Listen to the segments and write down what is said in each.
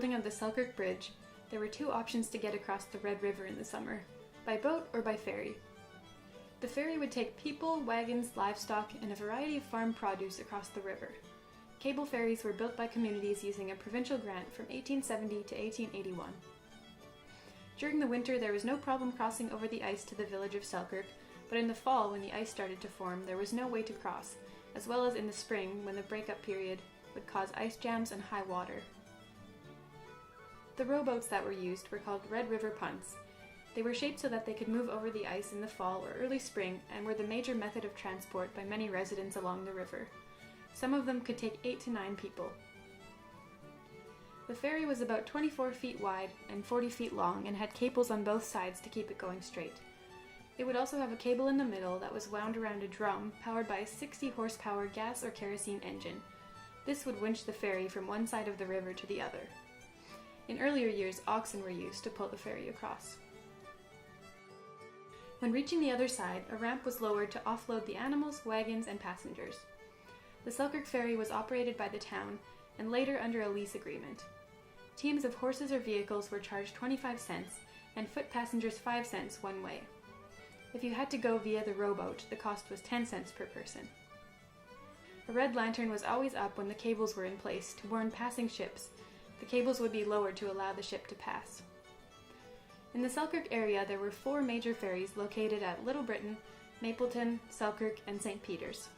building of the Selkirk Bridge, there were two options to get across the Red River in the summer, by boat or by ferry. The ferry would take people, wagons, livestock, and a variety of farm produce across the river. Cable ferries were built by communities using a provincial grant from 1870 to 1881. During the winter, there was no problem crossing over the ice to the village of Selkirk, but in the fall, when the ice started to form, there was no way to cross, as well as in the spring, when the breakup period would cause ice jams and high water. The rowboats that were used were called Red River punts. They were shaped so that they could move over the ice in the fall or early spring and were the major method of transport by many residents along the river. Some of them could take 8 to 9 people. The ferry was about 24 feet wide and 40 feet long and had cables on both sides to keep it going straight. It would also have a cable in the middle that was wound around a drum powered by a 60 horsepower gas or kerosene engine. This would winch the ferry from one side of the river to the other. In earlier years, oxen were used to pull the ferry across. When reaching the other side, a ramp was lowered to offload the animals, wagons, and passengers. The Selkirk ferry was operated by the town and later under a lease agreement. Teams of horses or vehicles were charged 25 cents and foot passengers 5 cents one way. If you had to go via the rowboat, the cost was 10 cents per person. A red lantern was always up when the cables were in place to warn passing ships. The cables would be lowered to allow the ship to pass. In the Selkirk area, there were 4 major ferries located at Little Britain, Mapleton, Selkirk, and St. Peter's.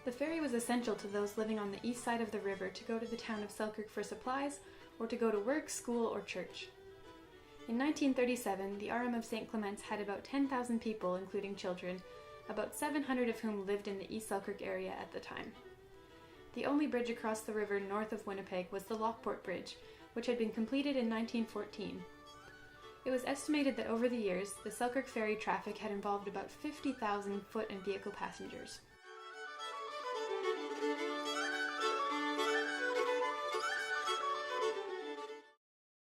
The ferry was essential to those living on the east side of the river to go to the town of Selkirk for supplies or to go to work, school, or church. In 1937, the RM of St. Clement's had about 10,000 people, including children, about 700 of whom lived in the East Selkirk area at the time. The only bridge across the river north of Winnipeg was the Lockport Bridge, which had been completed in 1914. It was estimated that over the years, the Selkirk ferry traffic had involved about 50,000 foot and vehicle passengers.